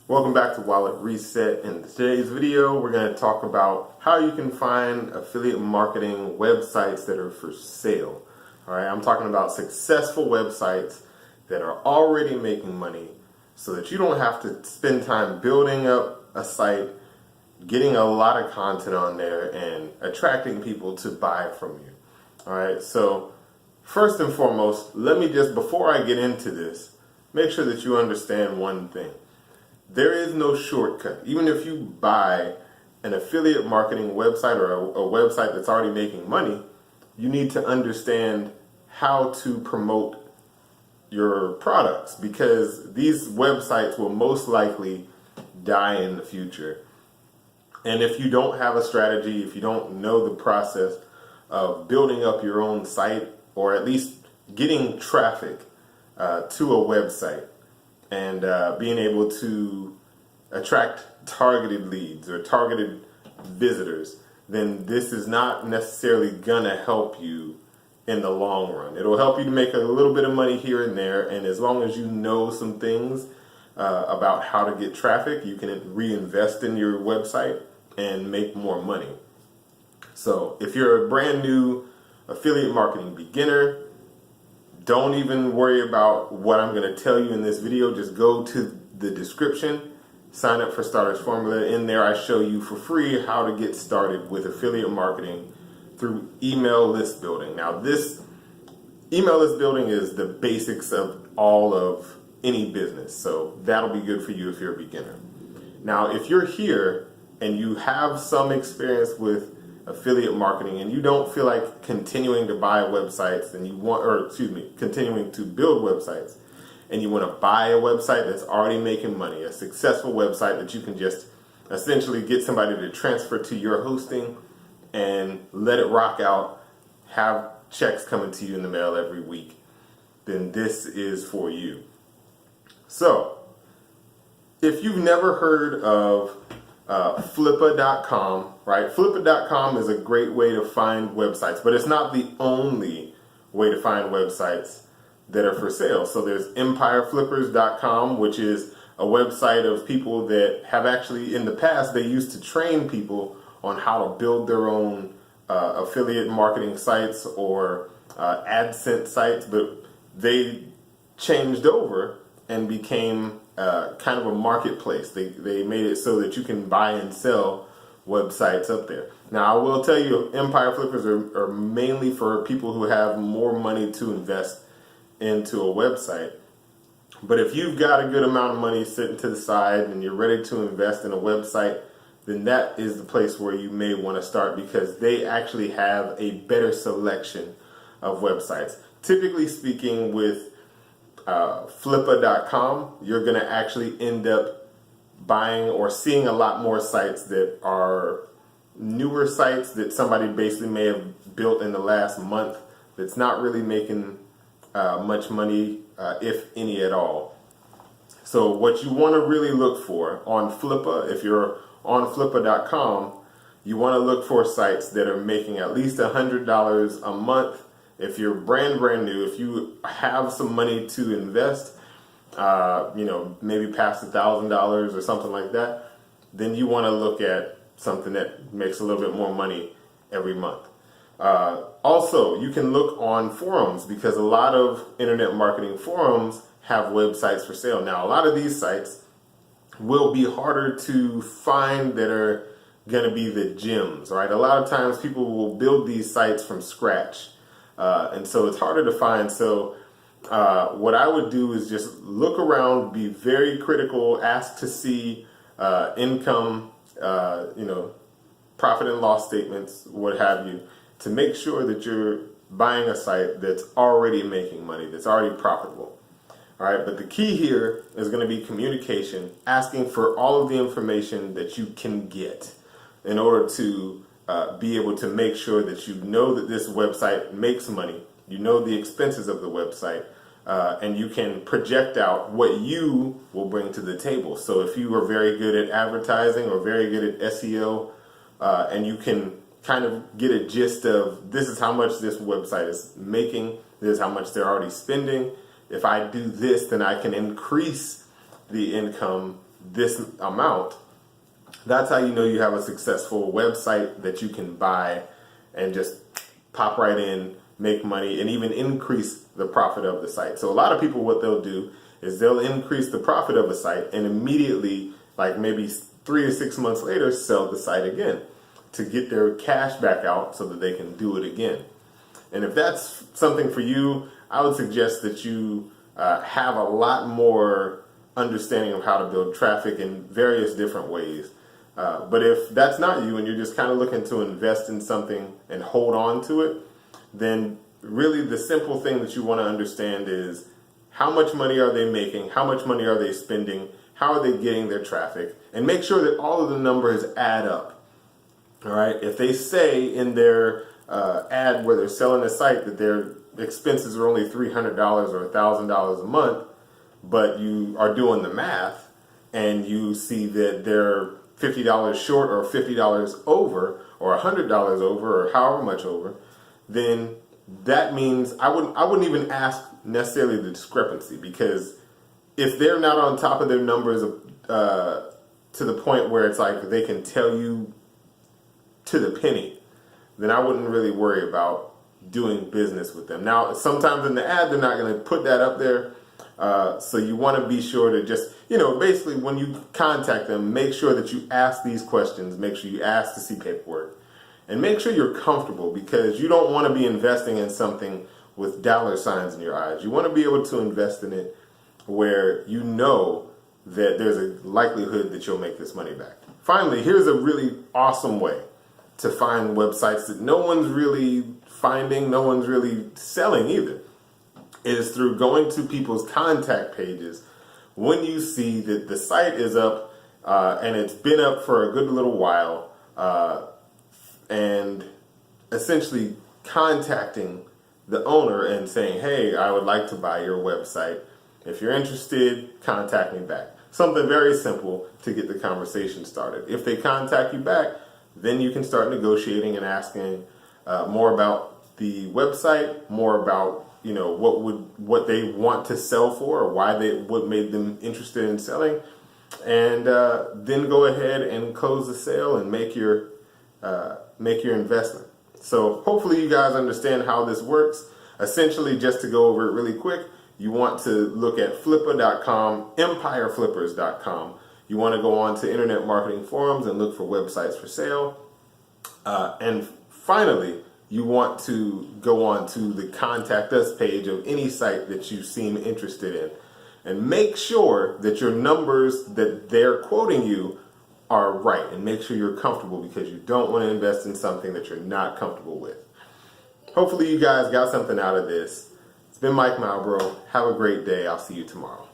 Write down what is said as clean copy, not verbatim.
Welcome back to Wallet Reset. In today's video, we're going to talk about how you can find affiliate marketing websites that are for sale. All right, I'm talking about successful websites that are already making money so that you don't have to spend time building up a site, getting a lot of content on there, and attracting people to buy from you. All right, so first and foremost, let me just, before I get into this, make sure that you understand one thing. There is no shortcut. Even if you buy an affiliate marketing website or a website that's already making money, you need to understand how to promote your products, because these websites will most likely die in the future. And if you don't have a strategy, if you don't know the process of building up your own site, or at least getting traffic to a website, and being able to attract targeted leads or targeted visitors, then this is not necessarily gonna help you in the long run. It'll help you to make a little bit of money here and there, and as long as you know some things about how to get traffic, you can reinvest in your website and make more money. So if you're a brand new affiliate marketing beginner, don't even worry about what I'm going to tell you in this video. Just go to the description, sign up for Starter's Formula. In there, I show you for free how to get started with affiliate marketing through email list building. Now, this email list building is the basics of all of any business, so that'll be good for you if you're a beginner. Now, if you're here and you have some experience with affiliate marketing and you don't feel like continuing to buy websites and continuing to build websites, and you want to buy a website that's already making money, a successful website that you can just essentially get somebody to transfer to your hosting and let it rock out, have checks coming to you in the mail every week, then this is for you. So if you've never heard of flipper.com, right? Flipper.com is a great way to find websites, but it's not the only way to find websites that are for sale. So there's empireflippers.com, which is a website of people that have actually, in the past, they used to train people on how to build their own affiliate marketing sites or AdSense sites, but they changed over and became kind of a marketplace. They made it so that you can buy and sell websites up there. Now, I will tell you, Empire Flippers are mainly for people who have more money to invest into a website. But if you've got a good amount of money sitting to the side and you're ready to invest in a website, then that is the place where you may want to start, because they actually have a better selection of websites. Typically speaking, with flipper.com, you're going to actually end up buying or seeing a lot more sites that are newer sites that somebody basically may have built in the last month that's not really making much money, if any at all. So what you want to really look for on Flipper, if you're on flipper.com, you want to look for sites that are making at least $100 a month. If you're brand new, if you have some money to invest, maybe past $1,000 or something like that, then you want to look at something that makes a little bit more money every month. Also, you can look on forums, because a lot of internet marketing forums have websites for sale. Now, a lot of these sites will be harder to find that are going to be the gems, right? A lot of times people will build these sites from scratch. And so it's harder to find. So what I would do is just look around, be very critical, ask to see income, profit and loss statements, what have you, to make sure that you're buying a site that's already making money, that's already profitable. All right, but the key here is going to be communication, asking for all of the information that you can get in order to be able to make sure that you know that this website makes money, you know the expenses of the website, and you can project out what you will bring to the table. So if you are very good at advertising or very good at SEO, and you can kind of get a gist of, this is how much this website is making, this is how much they're already spending. If I do this, then I can increase the income this amount, that's how you know you have a successful website that you can buy and just pop right in, make money, and even increase the profit of the site. So a lot of people, what they'll do is they'll increase the profit of a site and immediately, like maybe 3 to 6 months later, sell the site again to get their cash back out so that they can do it again. And if that's something for you, I would suggest that you have a lot more understanding of how to build traffic in various different ways. But if that's not you and you're just kind of looking to invest in something and hold on to it, then really the simple thing that you want to understand is how much money are they making, how much money are they spending, how are they getting their traffic, and make sure that all of the numbers add up. All right, if they say in their ad where they're selling a site that their expenses are only $300 or $1,000 a month, but you are doing the math and you see that they're $50 short or $50 over or $100 over or however much over, then that means I wouldn't even ask necessarily the discrepancy, because if they're not on top of their numbers to the point where it's like they can tell you to the penny, then I wouldn't really worry about doing business with them. Now, sometimes in the ad, they're not going to put that up there. So you want to be sure to just, basically when you contact them, make sure that you ask these questions, make sure you ask to see paperwork, and make sure you're comfortable, because you don't want to be investing in something with dollar signs in your eyes. You want to be able to invest in it where you know that there's a likelihood that you'll make this money back. Finally, here's a really awesome way to find websites that no one's really finding, no one's really selling either, is through going to people's contact pages when you see that the site is up and it's been up for a good little while, and essentially contacting the owner and saying, hey, I would like to buy your website. If you're interested, contact me back. Something very simple to get the conversation started. If they contact you back, then you can start negotiating and asking more about the website, more about what they want to sell for, or what made them interested in selling, and then go ahead and close the sale and make your investment. So hopefully you guys understand how this works. Essentially, just to go over it really quick, you want to look at flipper.com, empireflippers.com. You want to go on to internet marketing forums and look for websites for sale. And finally, you want to go on to the contact us page of any site that you seem interested in, and make sure that your numbers that they're quoting you are right, and make sure you're comfortable, because you don't want to invest in something that you're not comfortable with. Hopefully you guys got something out of this. It's been Mike Malbro. Have a great day. I'll see you tomorrow.